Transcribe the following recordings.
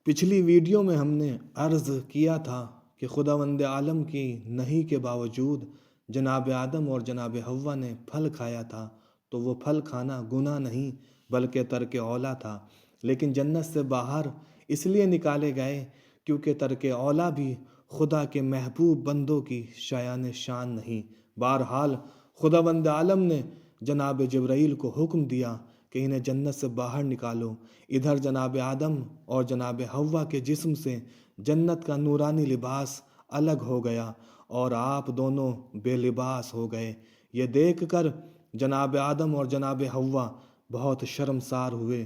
پچھلی ویڈیو میں ہم نے عرض کیا تھا کہ خداوند عالم کی نہیں کے باوجود جناب آدم اور جناب حوا نے پھل کھایا تھا، تو وہ پھل کھانا گناہ نہیں بلکہ ترک اولا تھا۔ لیکن جنت سے باہر اس لیے نکالے گئے کیونکہ ترک اولا بھی خدا کے محبوب بندوں کی شایان شان نہیں۔ بہرحال خداوند عالم نے جناب جبرائیل کو حکم دیا کہ انہیں جنت سے باہر نکالو۔ ادھر جناب آدم اور جناب حوا کے جسم سے جنت کا نورانی لباس الگ ہو گیا اور آپ دونوں بے لباس ہو گئے۔ یہ دیکھ کر جناب آدم اور جناب حوا بہت شرمسار ہوئے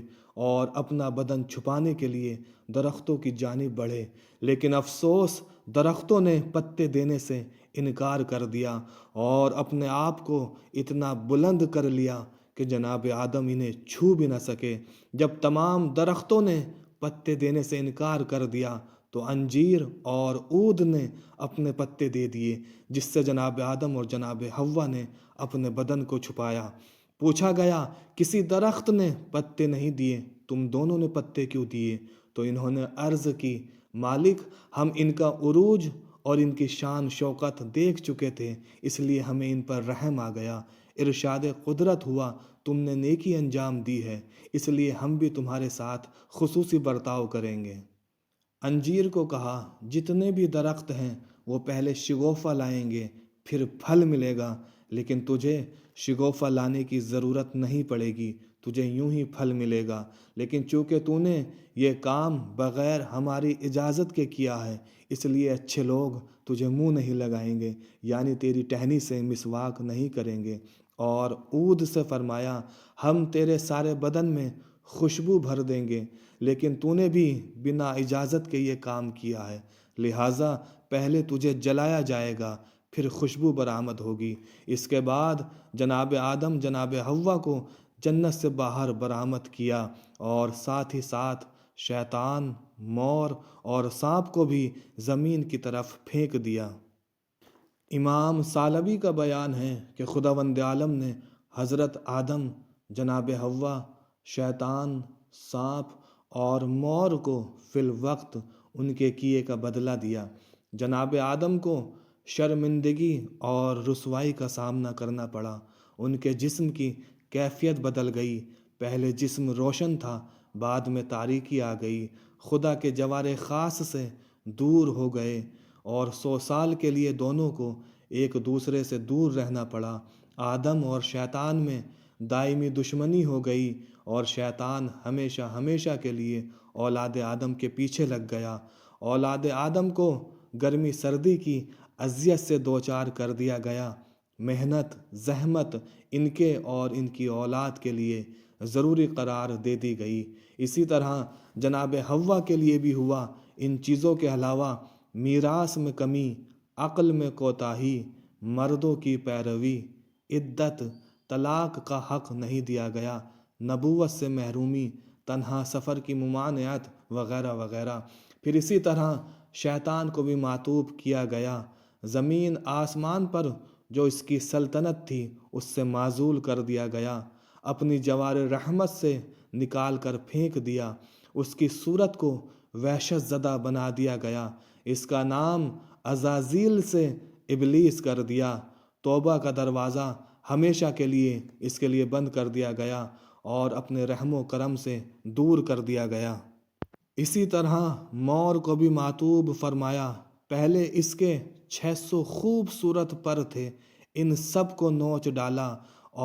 اور اپنا بدن چھپانے کے لیے درختوں کی جانب بڑھے، لیکن افسوس درختوں نے پتے دینے سے انکار کر دیا اور اپنے آپ کو اتنا بلند کر لیا کہ جناب آدم انہیں چھو بھی نہ سکے۔ جب تمام درختوں نے پتے دینے سے انکار کر دیا تو انجیر اور عود نے اپنے پتے دے دیے، جس سے جناب آدم اور جناب حوا نے اپنے بدن کو چھپایا۔ پوچھا گیا کسی درخت نے پتے نہیں دیے، تم دونوں نے پتے کیوں دیے؟ تو انہوں نے عرض کی، مالک ہم ان کا عروج اور ان کی شان شوکت دیکھ چکے تھے، اس لیے ہمیں ان پر رحم آ گیا۔ ارشاد قدرت ہوا تم نے نیکی انجام دی ہے، اس لیے ہم بھی تمہارے ساتھ خصوصی برتاؤ کریں گے۔ انجیر کو کہا جتنے بھی درخت ہیں وہ پہلے شگوفہ لائیں گے، پھر پھل ملے گا، لیکن تجھے شگوفہ لانے کی ضرورت نہیں پڑے گی، تجھے یوں ہی پھل ملے گا۔ لیکن چونکہ تو نے یہ کام بغیر ہماری اجازت کے کیا ہے، اس لیے اچھے لوگ تجھے منہ نہیں لگائیں گے، یعنی تیری ٹہنی سے مسواک نہیں کریں گے۔ اور عود سے فرمایا ہم تیرے سارے بدن میں خوشبو بھر دیں گے، لیکن تو نے بھی بنا اجازت کے یہ کام کیا ہے، لہٰذا پہلے تجھے جلایا جائے گا، پھر خوشبو برآمد ہوگی۔ اس کے بعد جناب آدم جناب حوا کو جنت سے باہر برآمد کیا اور ساتھ ہی ساتھ شیطان، مور اور سانپ کو بھی زمین کی طرف پھینک دیا۔ امام ثعلبی کا بیان ہے کہ خداوند عالم نے حضرت آدم، جناب حوا، شیطان، سانپ اور مور کو فی الوقت ان کے کیے کا بدلہ دیا۔ جناب آدم کو شرمندگی اور رسوائی کا سامنا کرنا پڑا، ان کے جسم کی کیفیت بدل گئی، پہلے جسم روشن تھا، بعد میں تاریکی آ گئی، خدا کے جوار خاص سے دور ہو گئے اور 100 سال کے لیے دونوں کو ایک دوسرے سے دور رہنا پڑا۔ آدم اور شیطان میں دائمی دشمنی ہو گئی اور شیطان ہمیشہ ہمیشہ کے لیے اولاد آدم کے پیچھے لگ گیا۔ اولاد آدم کو گرمی سردی کی اذیت سے دوچار کر دیا گیا۔ محنت، زحمت ان کے اور ان کی اولاد کے لیے ضروری قرار دے دی گئی۔ اسی طرح جناب حوا کے لیے بھی ہوا۔ ان چیزوں کے علاوہ میراث میں کمی، عقل میں کوتاہی، مردوں کی پیروی، عدت، طلاق کا حق نہیں دیا گیا، نبوت سے محرومی، تنہا سفر کی ممانعت وغیرہ وغیرہ۔ پھر اسی طرح شیطان کو بھی معطوب کیا گیا۔ زمین آسمان پر جو اس کی سلطنت تھی اس سے معزول کر دیا گیا، اپنی جوار رحمت سے نکال کر پھینک دیا، اس کی صورت کو وحشت زدہ بنا دیا گیا، اس کا نام عزازیل سے ابلیس کر دیا، توبہ کا دروازہ ہمیشہ کے لیے اس کے لیے بند کر دیا گیا اور اپنے رحم و کرم سے دور کر دیا گیا۔ اسی طرح مور کو بھی معطوب فرمایا، پہلے اس کے 600 خوبصورت پر تھے، ان سب کو نوچ ڈالا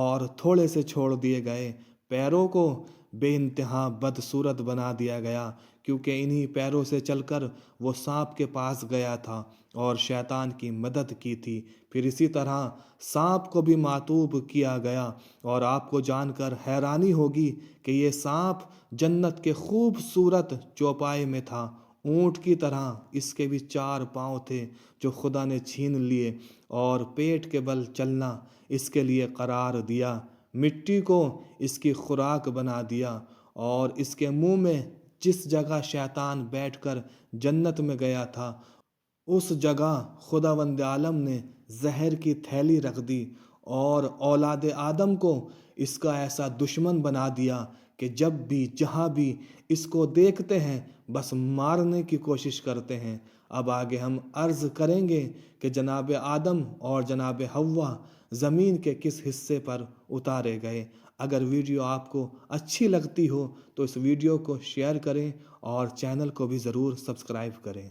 اور تھوڑے سے چھوڑ دیے گئے۔ پیروں کو بے انتہا بدصورت بنا دیا گیا، کیونکہ انہی پیروں سے چل کر وہ سانپ کے پاس گیا تھا اور شیطان کی مدد کی تھی۔ پھر اسی طرح سانپ کو بھی معطوب کیا گیا، اور آپ کو جان کر حیرانی ہوگی کہ یہ سانپ جنت کے خوبصورت چوپائے میں تھا، اونٹ کی طرح اس کے بھی 4 پاؤں تھے جو خدا نے چھین لیے، اور پیٹ کے بل چلنا اس کے لیے قرار دیا، مٹی کو اس کی خوراک بنا دیا، اور اس کے منہ میں جس جگہ شیطان بیٹھ کر جنت میں گیا تھا اس جگہ خداوند عالم نے زہر کی تھیلی رکھ دی، اور اولاد آدم کو اس کا ایسا دشمن بنا دیا کہ جب بھی جہاں بھی اس کو دیکھتے ہیں بس مارنے کی کوشش کرتے ہیں۔ اب آگے ہم عرض کریں گے کہ جناب آدم اور جناب حوا زمین کے کس حصے پر اتارے گئے۔ اگر ویڈیو آپ کو اچھی لگتی ہو تو اس ویڈیو کو شیئر کریں اور چینل کو بھی ضرور سبسکرائب کریں۔